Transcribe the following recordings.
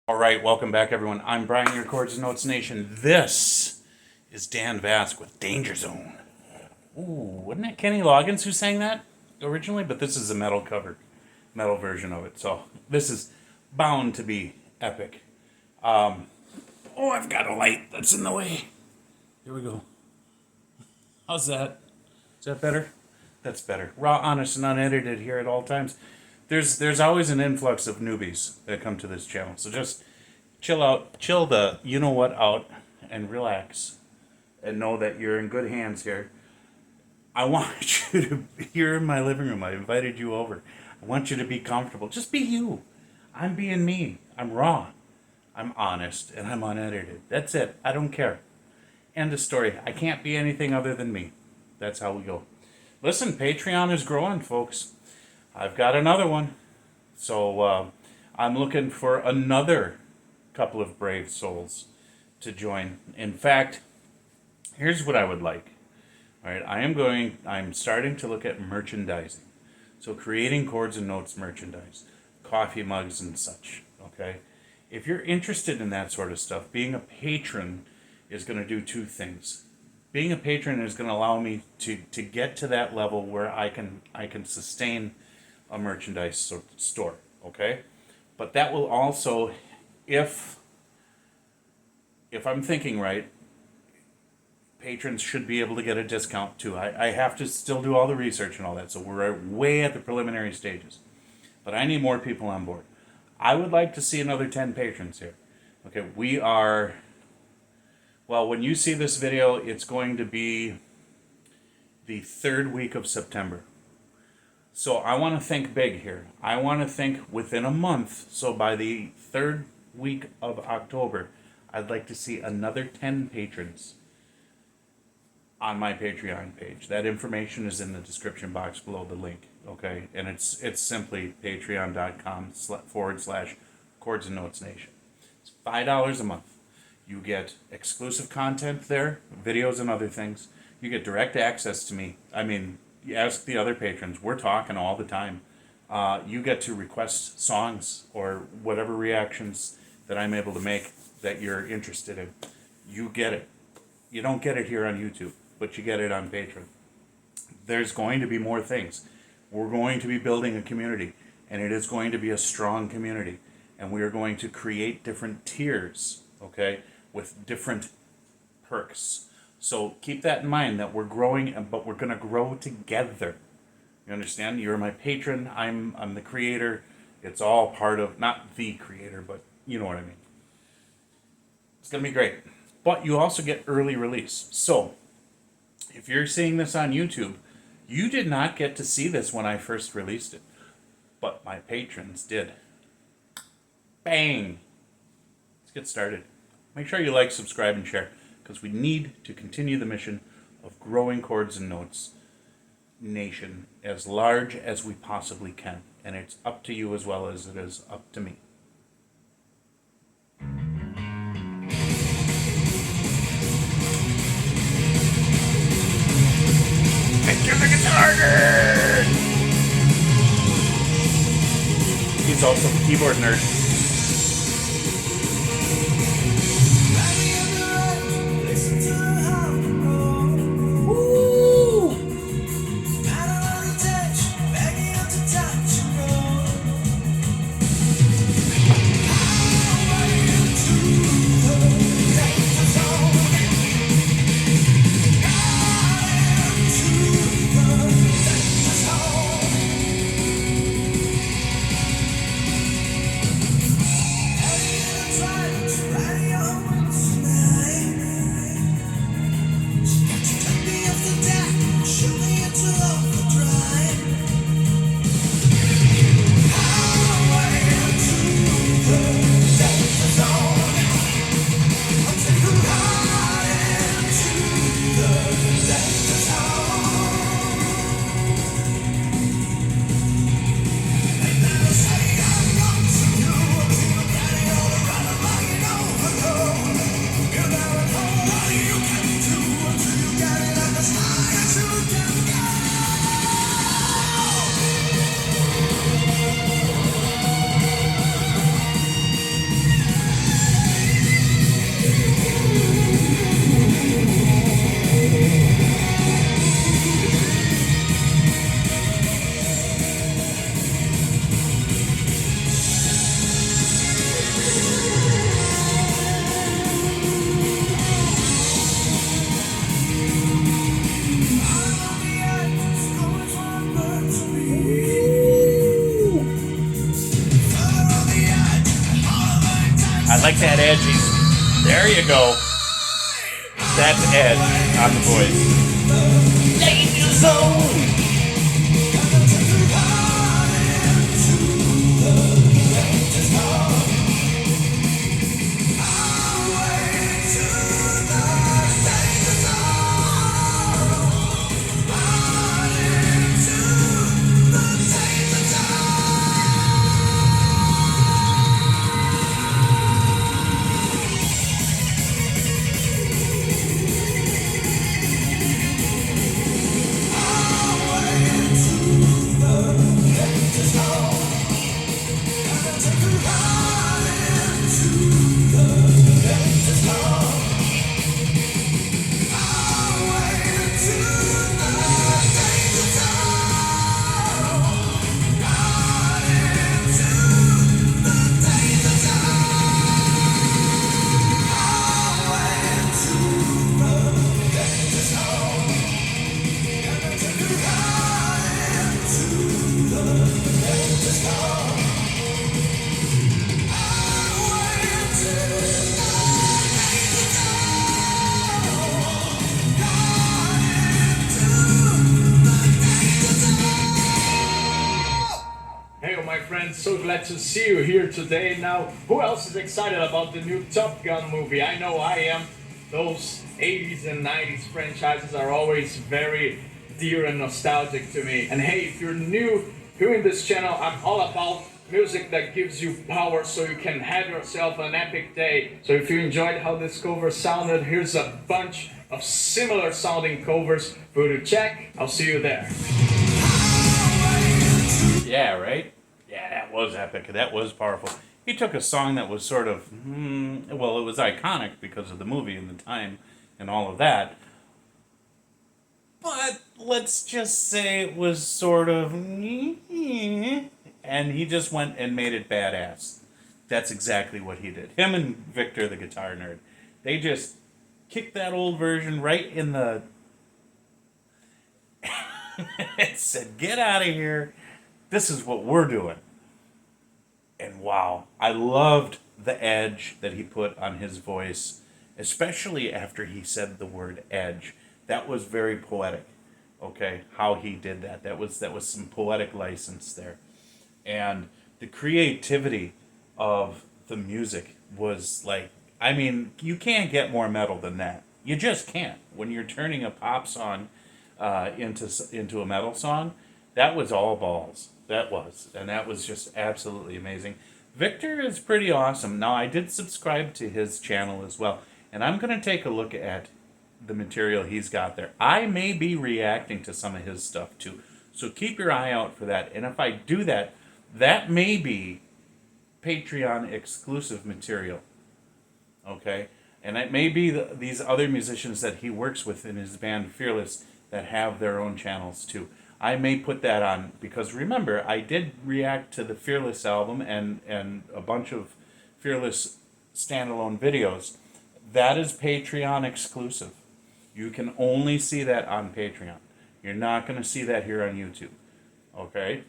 All right, welcome back, everyone. I'm Brian, your Chords and Notes Nation. This is Dan Vasc with Danger Zone. Ooh, wasn't that Kenny Loggins who sang that originally? But this is a metal version of it. So this is bound to be epic. Oh, I've got a light that's in the way. Here we go. How's that? Is that better? That's better. Raw, honest, and unedited here at all times. There's always an influx of newbies that come to this channel. So just chill the you-know-what out and relax and know that you're in good hands here. I want you to, you're in my living room. I invited you over. I want you to be comfortable. Just be you. I'm being me. I'm raw. I'm honest, and I'm unedited. That's it. I don't care. End of story. I can't be anything other than me. That's how we go. Listen, Patreon is growing, folks. I've got another one. So I'm looking for another couple of brave souls to join. In fact, here's what I would like. All right, I'm starting to look at merchandising. So creating Chords and Notes merchandise, coffee mugs and such, okay? If you're interested in that sort of stuff, being a patron is going to do two things. Being a patron is going to allow me to get to that level where I can sustain a merchandise store, okay? But that will also, if I'm thinking right, patrons should be able to get a discount too. I have to still do all the research and all that, so we're way at the preliminary stages. But I need more people on board. I would like to see another 10 patrons here. Okay, we are, well, when you see this video, it's going to be the third week of September. So I want to think big here. I want to think within a month. So by the third week of October, I'd like to see another 10 patrons on my Patreon page. That information is in the description box below the link. Okay, and it's simply patreon.com/Chords and Notes Nation. It's $5 a month. You get exclusive content there, videos and other things. You get direct access to me. I mean, you ask the other patrons. We're talking all the time. You get to request songs or whatever reactions that I'm able to make that you're interested in. You get it. You don't get it here on YouTube, but you get it on Patreon. There's going to be more things. We're going to be building a community, and it is going to be a strong community. And we are going to create different tiers, okay, with different perks. So keep that in mind, that we're growing, but we're going to grow together. You understand? You're my patron. I'm the creator. It's all part of, not the creator, but you know what I mean. It's going to be great. But you also get early release. So if you're seeing this on YouTube, you did not get to see this when I first released it. But my patrons did. Bang! Let's get started. Make sure you like, subscribe, and share, because we need to continue the mission of growing Chords and Notes Nation as large as we possibly can. And it's up to you as well as it is up to me. Get the guitar nerd! He's also the keyboard nerd. I like that edgy. There you go. That's edge on the voice. Danger zone. My friends, so glad to see you here today. Now, who else is excited about the new Top Gun movie? I know I am. Those 80s and 90s franchises are always very dear and nostalgic to me. And hey, if you're new here in this channel, I'm all about music that gives you power so you can have yourself an epic day. So if you enjoyed how this cover sounded, here's a bunch of similar sounding covers for you to check. I'll see you there. Yeah, right? Yeah, that was epic. That was powerful. He took a song that was sort of, well, it was iconic because of the movie and the time and all of that. But let's just say it was sort of, and he just went and made it badass. That's exactly what he did. Him and Victor, the guitar nerd, they just kicked that old version right in the... It said, get out of here. This is what we're doing. And wow, I loved the edge that he put on his voice, especially after he said the word edge. That was very poetic, okay, how he did that. That was some poetic license there. And the creativity of the music was like, I mean, you can't get more metal than that. You just can't. When you're turning a pop song into a metal song, that was all balls. That was. And that was just absolutely amazing. Victor is pretty awesome. Now, I did subscribe to his channel as well. And I'm going to take a look at the material he's got there. I may be reacting to some of his stuff too. So keep your eye out for that. And if I do that, that may be Patreon exclusive material. Okay? And it may be these other musicians that he works with in his band Fearless that have their own channels too. I may put that on, because remember, I did react to the Fearless album and a bunch of Fearless standalone videos. That is Patreon exclusive. You can only see that on Patreon. You're not going to see that here on YouTube. Okay?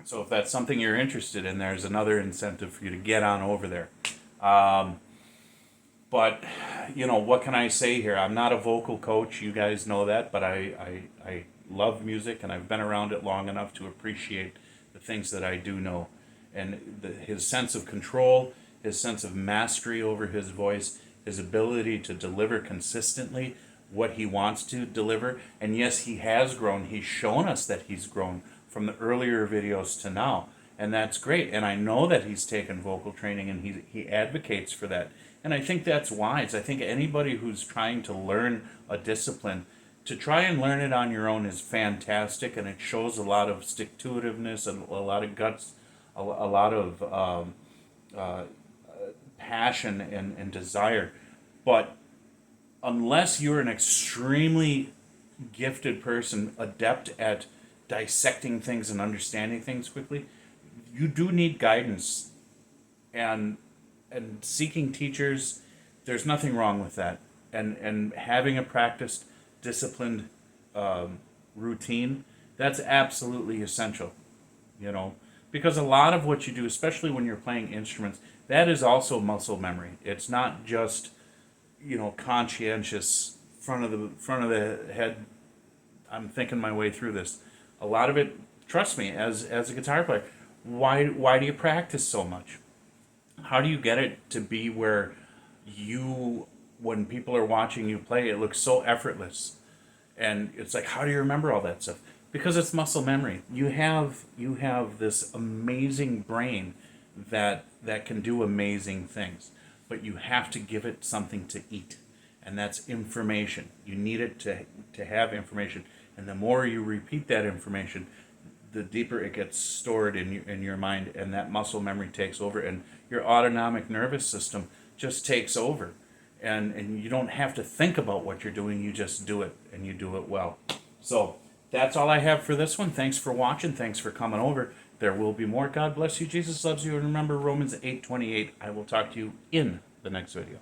So if that's something you're interested in, there's another incentive for you to get on over there. But, you know, what can I say here? I'm not a vocal coach. You guys know that. But I love music, and I've been around it long enough to appreciate the things that I do know. And his sense of control, his sense of mastery over his voice, his ability to deliver consistently what he wants to deliver. And yes, he has grown. He's shown us that he's grown from the earlier videos to now. And that's great. And I know that he's taken vocal training, and he advocates for that. And I think that's wise. I think anybody who's trying to learn a discipline, to try and learn it on your own is fantastic, and it shows a lot of stick-to-itiveness and a lot of guts, a lot of passion and desire. But unless you're an extremely gifted person, adept at dissecting things and understanding things quickly, you do need guidance. And seeking teachers, there's nothing wrong with that. And having a practiced, disciplined routine, that's absolutely essential, you know, because a lot of what you do, especially when you're playing instruments, That is also muscle memory. It's not just, conscientious front of the head. I'm thinking my way through this. A lot of it, trust me, as a guitar player, why do you practice so much? How do you get it to be where when people are watching you play, it looks so effortless? And it's like, how do you remember all that stuff? Because it's muscle memory. You have this amazing brain that can do amazing things, but you have to give it something to eat, and that's information. You need it to have information, and the more you repeat that information, the deeper it gets stored in your mind, and that muscle memory takes over, and your autonomic nervous system just takes over. And you don't have to think about what you're doing, you just do it, and you do it well. So that's all I have for this one. Thanks for watching. Thanks for coming over. There will be more. God bless you. Jesus loves you. And remember Romans 8:28. I will talk to you in the next video.